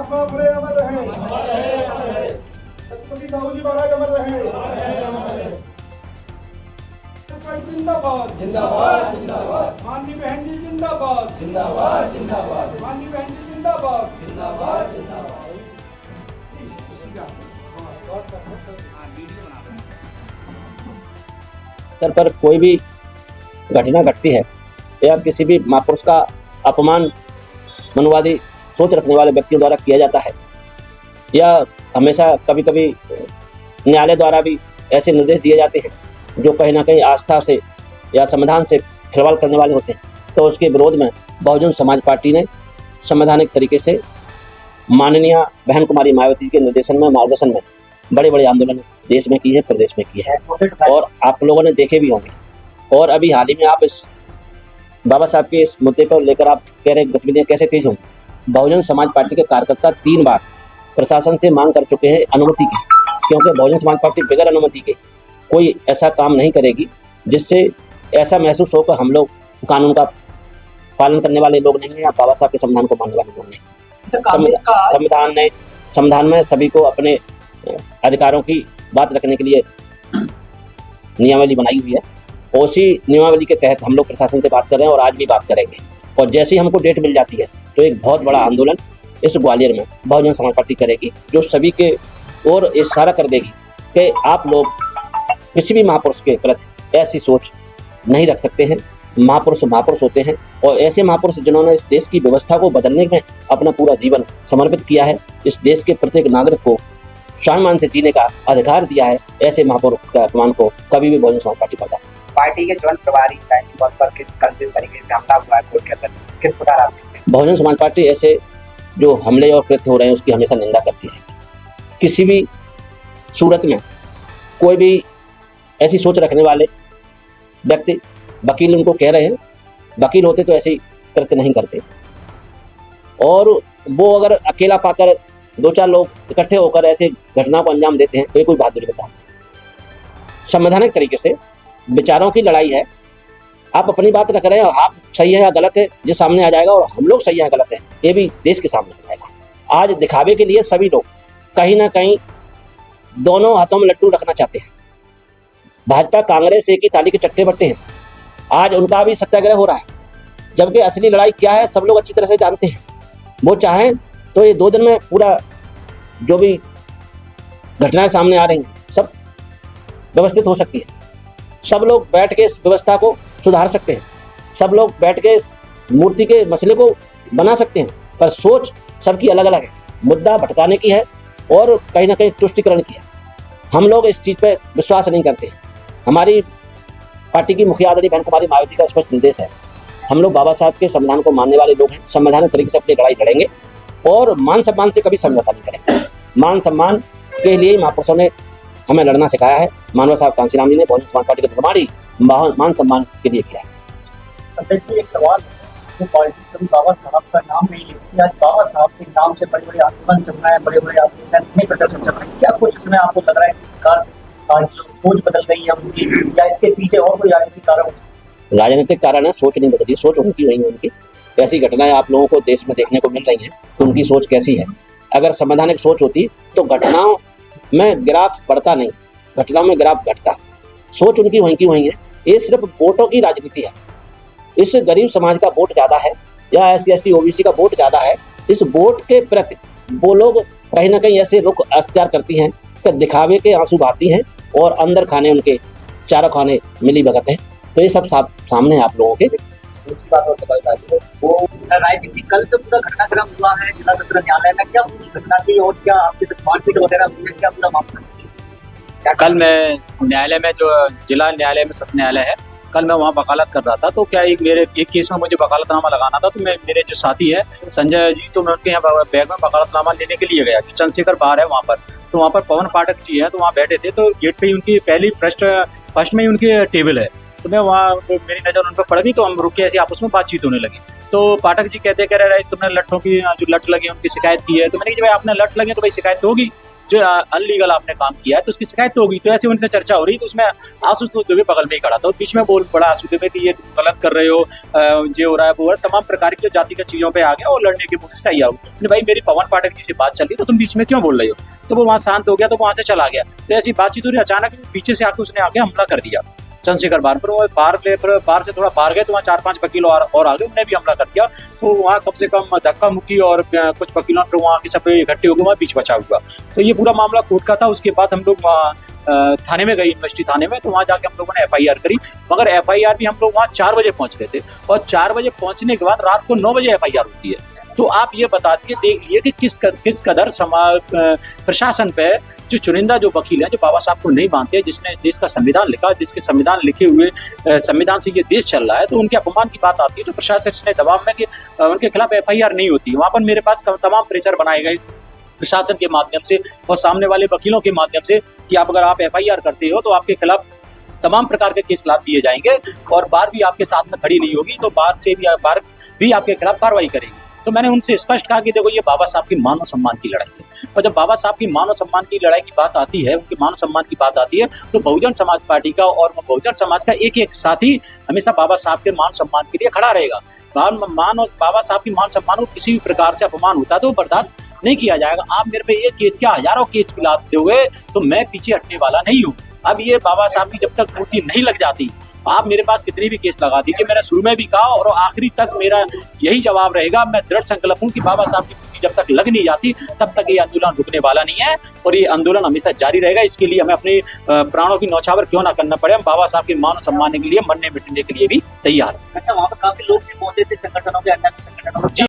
महात्मा फुले अमर रहे, छत्रपति साहू जी महाराज अमर रहे। जिंदाबाद जिंदाबाद जिंदाबाद, माननीय बहन जी जिंदाबाद जिंदाबाद जिंदाबाद, माननीय बहन जी जिंदाबाद जिंदाबाद जिंदाबाद। स्तर पर कोई भी घटना घटती है या किसी भी महापुरुष का अपमान मनुवादी सोच रखने वाले व्यक्तियों द्वारा किया जाता है, या हमेशा कभी कभी न्यायालय द्वारा भी ऐसे निर्देश दिए जाते हैं जो कहीं ना कहीं आस्था से या संविधान से खिलवाड़ करने वाले होते हैं, तो उसके विरोध में बहुजन समाज पार्टी ने संवैधानिक तरीके से माननीय बहन कुमारी मायावती के निर्देशन में, मार्गदर्शन में बड़े बड़े आंदोलन इस देश में किए हैं, प्रदेश में किए हैं, और आप लोगों ने देखे भी होंगे। और अभी हाल ही में आप इस बाबा साहब के इस मुद्दे पर लेकर आप कह रहे गतिविधियाँ कैसे तेज होंगी। बहुजन समाज पार्टी के कार्यकर्ता 3 बार प्रशासन से मांग कर चुके हैं अनुमति की, क्योंकि बहुजन समाज पार्टी बगैर अनुमति के कोई ऐसा काम नहीं करेगी जिससे ऐसा महसूस हो कि हम लोग कानून का पालन करने वाले लोग नहीं हैं या बाबा साहब के संविधान को मानने वाले लोग नहीं हैं। संविधान में सभी को अपने अधिकारों की बात रखने के लिए नियमावली बनाई हुई है, उसी नियमावली के तहत हम लोग प्रशासन से बात कर रहे हैं और आज भी बात करेंगे। और जैसे ही हमको डेट मिल जाती है तो एक बहुत बड़ा आंदोलन इस ग्वालियर में बहुजन समाज पार्टी करेगी, जो सभी के ओर इशारा कर देगी कि आप लोग किसी भी महापुरुष के प्रति ऐसी सोच नहीं रख सकते हैं। महापुरुष महापुरुष होते हैं, और ऐसे महापुरुष जिन्होंने इस देश की व्यवस्था को बदलने में अपना पूरा जीवन समर्पित किया है, इस देश के प्रत्येक नागरिक को सम्मान से जीने का अधिकार दिया है, ऐसे महापुरुष का अपमान को कभी भी बहुजन समाज पार्टी बर्दाश्त नहीं। पार्टी के ज्वाइंट प्रभारी फैसल पद पर कल जिस तरीके से हमला हुआ है कोर्ट के अंदर, किस प्रकार आप देखते हैं? बहुजन समाज पार्टी ऐसे जो हमले और कृत्य हो रहे हैं उसकी हमेशा निंदा करती है। किसी भी सूरत में कोई भी ऐसी सोच रखने वाले व्यक्ति, वकील उनको कह रहे हैं, वकील होते तो ऐसे कृत्य नहीं करते, और वो अगर अकेला पाकर 2-4 लोग इकट्ठे होकर ऐसे घटना को अंजाम देते हैं तो ये कोई बहादुरी का काम नहीं। संवैधानिक तरीके से विचारों की लड़ाई है, आप अपनी बात रख रहे हैं, आप सही है या गलत है ये सामने आ जाएगा, और हम लोग सही है गलत है ये भी देश के सामने आ जाएगा। आज दिखावे के लिए सभी लोग कहीं ना कहीं दोनों हाथों में लट्टू रखना चाहते हैं। भाजपा कांग्रेस एक ही थाली के चट्टे बट्टे हैं, आज उनका भी सत्याग्रह हो रहा है, जबकि असली लड़ाई क्या है सब लोग अच्छी तरह से जानते हैं। वो चाहें तो ये 2 दिन में पूरा जो भी घटनाएं सामने आ रही हैं सब व्यवस्थित हो सकती है, सब लोग बैठ के इस व्यवस्था को सुधार सकते हैं, सब लोग बैठ के इस मूर्ति के मसले को बना सकते हैं, पर सोच सबकी अलग अलग है। मुद्दा भटकाने की है और कहीं ना कहीं तुष्टिकरण की है। हम लोग इस चीज़ पर विश्वास नहीं करते हैं। हमारी पार्टी की मुखिया आदरणीय बहन कुमारी मायावती का स्पष्ट निर्देश है, हम लोग बाबा साहब के संविधान को मानने वाले लोग हैं, संवैधानिक तरीके से अपनी लड़ाई लड़ेंगे और मान सम्मान से कभी समझौता नहीं करेंगे। मान सम्मान के लिए ही महापुरुषों ने हमें लड़ना सिखाया है। मानव साहब कांसीराम जी ने बहुजन समाज पार्टी के प्रमाणी मान सम्मान के लिए किया है। अध्यक्ष जी, एक सवाल है, तो पार्टी कभी बाबा साहब का नाम नहीं लेती, आज बाबा साहब के नाम से बड़े बड़े आंदोलन चल रहे हैं, बड़े बड़े आंदोलन प्रदर्शन चल रहे हैं, क्या कुछ इसमें आपको लग रहा है इस प्रकार से आज जो सोच बदल गई है उनकी, या इसके पीछे और कोई राजनीतिक कारण? राजनीतिक कारण है, सोच नहीं बदली, सोच उनकी वही है। उनकी ऐसी घटनाएं आप लोगों को देश में देखने को मिल रही हैं, तो उनकी सोच कैसी है। अगर संवैधानिक सोच होती तो घटनाओं में ग्राफ बढ़ता नहीं, घटनाओं में ग्राफ घटता। सोच उनकी वहीं की वहीं है। ये सिर्फ वोटों की राजनीति है। इस गरीब समाज का वोट ज़्यादा है या SC ST OBC का वोट ज़्यादा है, इस वोट के प्रति वो लोग कहीं ना कहीं ऐसे रुख अख्तियार करती हैं कि दिखावे के आंसू बहाती हैं और अंदर खाने उनके चारों खाने मिली भगत हैं। तो ये सब सामने है आप लोगों के। दूसरी बात और वो राय सिंह, कल तो पूरा घटनाक्रम हुआ है जिला सत्र न्यायालय में, क्या पूरी घटना थी और क्या आपके साथ मारपीट वगैरह हुई है, क्या पूरा मामला? कल मैं न्यायालय में, जो जिला न्यायालय में सत्र न्यायालय है, कल मैं वहाँ वकालत कर रहा था। तो क्या एक केस में मुझे वकालतनामा लगाना था, तो मेरे जो साथी है संजय जी, तो मैं उनके यहाँ बैग में वकालतनामा लेने के लिए गया। जो चंद्रशेखर बार है वहाँ पर, तो वहाँ पर पवन पाठक जी है, तो वहाँ बैठे थे। तो गेट पे ही उनकी पहली फर्स्ट में ही उनकी टेबल है, तो मैं वहाँ मेरी नज़र उन पर पड़ गई, तो हम रुके, ऐसी आपस में बातचीत होने लगी। तो पाठक जी कह रहे तुमने लट्ठों की जो लट लगी उनकी शिकायत की है। तो मैंने कहा भाई आपने लट लगी तो भाई शिकायत तो होगी, जो अनलीगल आपने काम किया है तो उसकी शिकायत तो होगी। तो ऐसे उनसे चर्चा हो रही, तो उसमें आशुष दुबे बगल में ही खड़ा था, बीच में बोल पड़ा आशुष दुबे कि ये गलत कर रहे हो, ये हो रहा है वो हो रहा है, तमाम प्रकार की जातिगत चीजों पे आ गया और लड़ने की मुझसे सही आओ। भाई मेरी पवन पाठक जी से बात चल रही तो तुम बीच में क्यों बोल रहे हो? तो वो वहाँ शांत हो गया, तो वहां से चला गया। तो ऐसी बातचीत हो रही, अचानक पीछे से आके उसने आके हमला कर दिया चंद्रशेखर बार पर। वो बार से थोड़ा बाहर गए तो वहाँ 4-5 वकील और आ गए, उन्हें भी हमला कर दिया। तो वहाँ कम से कम धक्का मुक्की और कुछ वकीलों पर वहाँ के सब इकट्ठे हो गए, वहाँ बीच बचाव हुआ। तो ये पूरा मामला कोर्ट का था। उसके बाद हम लोग वहाँ थाने में गए, यूनिवर्सिटी थाने में, तो वहाँ जाके हम लोगों ने FIR करी। मगर FIR भी हम लोग वहाँ 4 बजे पहुंच गए थे, और 4 बजे पहुंचने के बाद रात को 9 बजे FIR होती है। तो आप ये बताइए, देख लिए कि किस कदर प्रशासन पे जो चुनिंदा जो वकील हैं, जो बाबा साहब को नहीं मानते, जिसने देश का संविधान लिखा, जिसके संविधान लिखे हुए संविधान से ये देश चल रहा है, तो उनके अपमान की बात आती है तो प्रशासन ने दबाव में कि उनके खिलाफ FIR नहीं होती। वहाँ पर मेरे पास तमाम प्रेशर बनाए गए प्रशासन के माध्यम से और सामने वाले वकीलों के माध्यम से कि आप अगर आप FIR करते हो तो आपके खिलाफ तमाम प्रकार के केस लाभ दिए जाएंगे और बार भी आपके साथ में खड़ी नहीं होगी, तो बार भी आपके खिलाफ कार्रवाई करेगी। तो मैंने उनसे स्पष्ट कहा कि देखो ये बाबा साहब की मानव सम्मान की लड़ाई है, और जब बाबा साहब की मानव सम्मान की लड़ाई की बात आती है, उनके मानव सम्मान की बात आती है, तो बहुजन समाज पार्टी का और बहुजन समाज का एक साथी हमेशा बाबा साहब के मान सम्मान के लिए खड़ा रहेगा। बाबा साहब की मान सम्मान को किसी भी प्रकार से अपमान होता है तो बर्दाश्त नहीं किया जाएगा। आप मेरे पे एक केस क्या हजारों केस पिलाते हुए तो मैं पीछे हटने वाला नहीं हूँ। अब ये बाबा साहब की जब तक मूर्ति नहीं लग जाती, आप मेरे पास कितनी भी केस लगा दीजिए, मैंने शुरू में भी कहा और आखिरी तक मेरा यही जवाब रहेगा। मैं दृढ़ संकल्प हूं कि बाबा साहब की मूर्ति जब तक लग नहीं जाती तब तक ये आंदोलन रुकने वाला नहीं है, और ये आंदोलन हमेशा जारी रहेगा। इसके लिए हमें अपने प्राणों की न्यौछावर क्यों ना करना पड़े, हम बाबा साहब के मान सम्मान के लिए मरने मिटने के लिए भी तैयार हैं। अच्छा, वहाँ पर काफी लोग भी मौजूद थे, संगठनों के, अन्य संगठनों के।